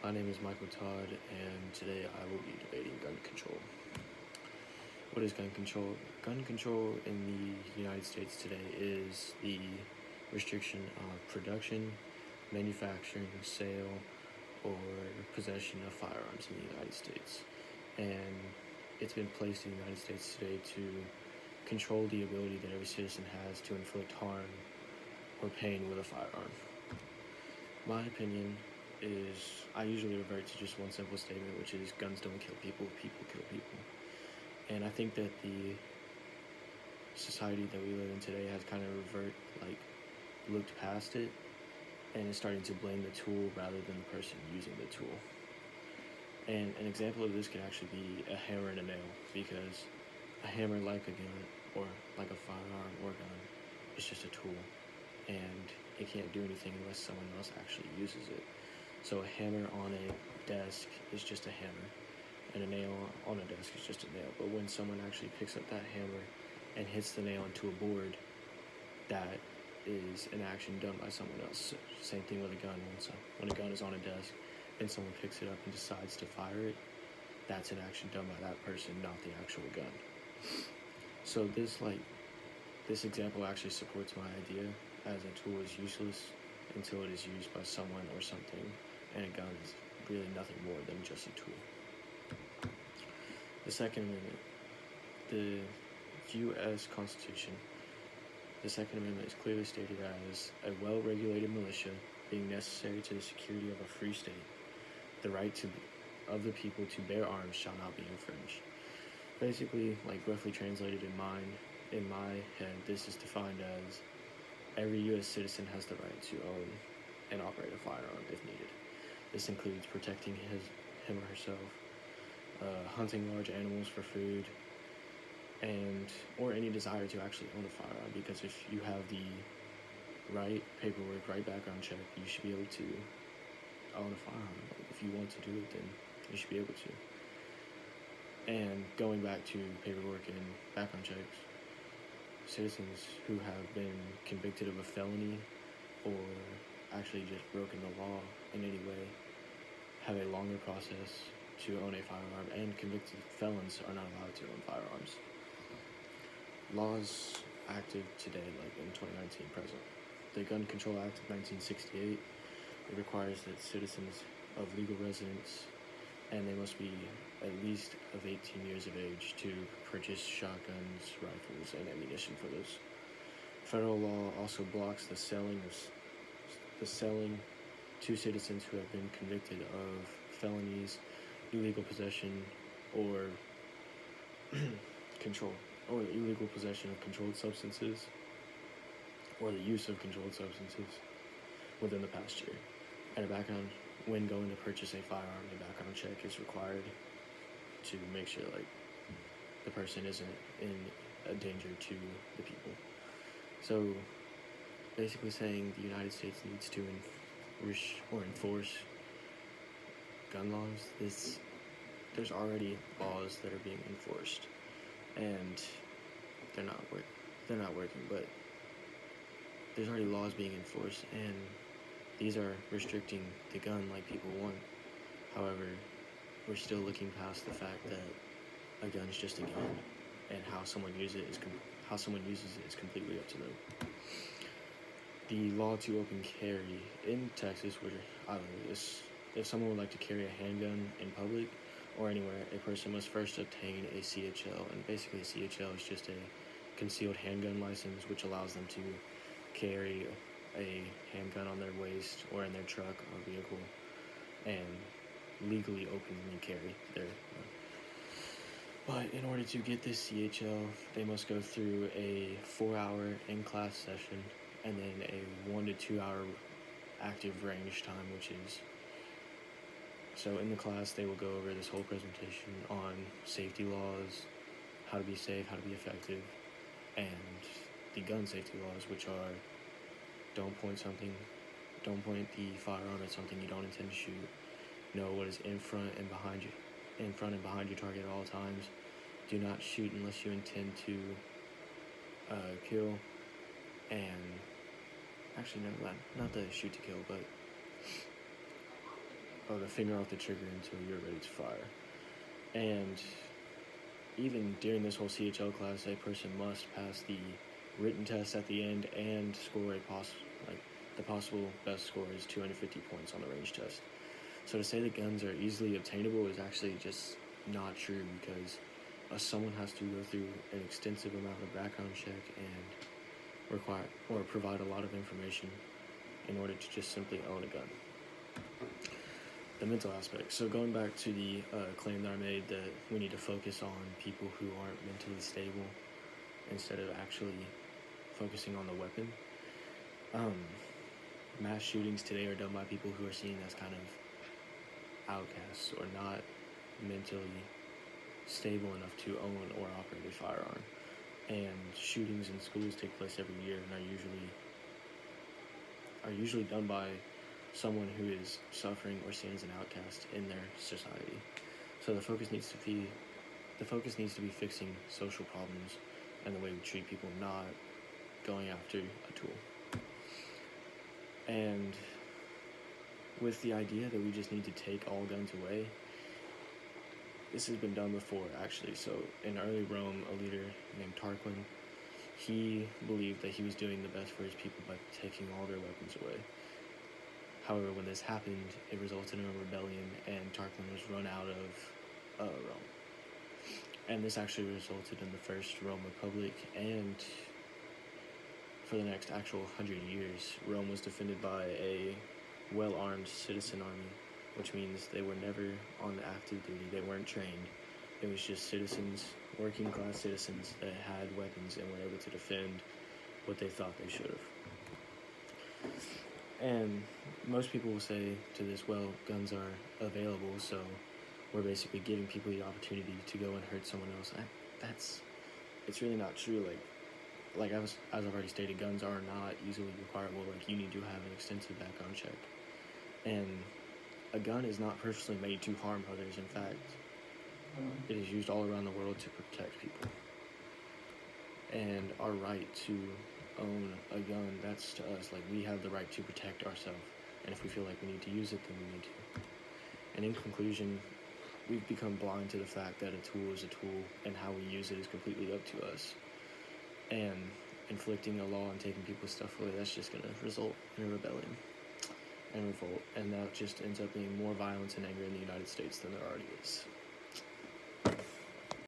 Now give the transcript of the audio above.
My name is Michael Todd, and today I will be debating gun control. What is gun control? Gun control in the United States today is the restriction of production, manufacturing, sale, or possession of firearms in the United States. And it's been placed in the United States today to control the ability that every citizen has to inflict harm or pain with a firearm. My opinion is I usually revert to just one simple statement, which is guns don't kill people, people kill people. And I think that the society that we live in today has kind of looked past it and is starting to blame the tool rather than the person using the tool. And an example of this could actually be a hammer and a nail, because a hammer, like a gun or like a firearm or gun, is just a tool, and it can't do anything unless someone else actually uses it. So a hammer on a desk is just a hammer, and a nail on a desk is just a nail. But when someone actually picks up that hammer and hits the nail into a board, that is an action done by someone else. Same thing with a gun. When a gun is on a desk and someone picks it up and decides to fire it, that's an action done by that person, not the actual gun. So this example actually supports my idea, as a tool is useless until it is used by someone or something, and a gun is really nothing more than just a tool. The Second Amendment. The U.S. Constitution. The Second Amendment is clearly stated as a well-regulated militia being necessary to the security of a free state. The right of the people to bear arms shall not be infringed. Basically, roughly translated in my head, this is defined as every U.S. citizen has the right to own and operate a firearm if needed. This includes protecting him or herself, hunting large animals for food, or any desire to actually own a firearm, because if you have the right paperwork, right background check, you should be able to own a firearm. If you want to do it, then you should be able to. And going back to paperwork and background checks, citizens who have been convicted of a felony or actually just broken the law in any way have a longer process to own a firearm, and convicted felons are not allowed to own firearms. Laws active today, in 2019 present. The Gun Control Act of 1968, it requires that citizens of legal residence, and they must be at least of 18 years of age, to purchase shotguns, rifles, and ammunition for those. Federal law also blocks the selling to citizens who have been convicted of felonies, illegal possession, or illegal possession of controlled substances, or the use of controlled substances within the past year. And when going to purchase a firearm, a background check is required to make sure the person isn't in a danger to the people. So basically saying the United States needs to enforce gun laws. There's already laws that are being enforced, and they're not working, but there's already laws being enforced, and these are restricting the gun like people want. However, we're still looking past the fact that a gun is just a gun, and how someone uses it is completely up to them. The law to open carry in Texas, which if someone would like to carry a handgun in public or anywhere, a person must first obtain a CHL, and basically a CHL is just a concealed handgun license, which allows them to carry a handgun on their waist or in their truck or vehicle and legally openly carry their gun. But in order to get this CHL, they must go through a 4-hour in-class session and then a 1 to 2 hour active range time, so in the class they will go over this whole presentation on safety laws, how to be safe, how to be effective, and the gun safety laws, which are don't point the firearm at something you don't intend to shoot. Know what is in front and behind your target at all times. Do not shoot unless you intend to kill. And actually, never mind. Not the shoot to kill, but the finger off the trigger until you're ready to fire. And even during this whole CHL class, a person must pass the written test at the end and score the possible best score is 250 points on the range test. So to say that guns are easily obtainable is actually just not true, because someone has to go through an extensive amount of background check and provide a lot of information in order to just simply own a gun. The mental aspect. So going back to the claim that I made that we need to focus on people who aren't mentally stable instead of actually focusing on the weapon. Mass shootings today are done by people who are seen as kind of outcasts or not mentally stable enough to own or operate a firearm. And shootings in schools take place every year and are usually done by someone who is suffering or seen as an outcast in their society. So the focus needs to be fixing social problems and the way we treat people, not going after a tool. And with the idea that we just need to take all guns away, this has been done before, actually. So in early Rome, a leader named Tarquin, he believed that he was doing the best for his people by taking all their weapons away. However, when this happened, it resulted in a rebellion, and Tarquin was run out of Rome. And this actually resulted in the first Rome Republic, and for the next actual 100 years, Rome was defended by a well-armed citizen army, which means they were never on active duty, they weren't trained. It was just citizens, working-class citizens that had weapons and were able to defend what they thought they should have. And most people will say to this, well, guns are available, so we're basically giving people the opportunity to go and hurt someone else. It's really not true. Like as I've already stated, guns are not easily acquirable. Like, you need to have an extensive background check. And a gun is not purposely made to harm others. In fact, it is used all around the world to protect people. And our right to own a gun, that's to us. Like, we have the right to protect ourselves. And if we feel like we need to use it, then we need to. And in conclusion, we've become blind to the fact that a tool is a tool, and how we use it is completely up to us. And inflicting a law and taking people's stuff away, that's just going to result in a rebellion and revolt. And that just ends up being more violence and anger in the United States than there already is.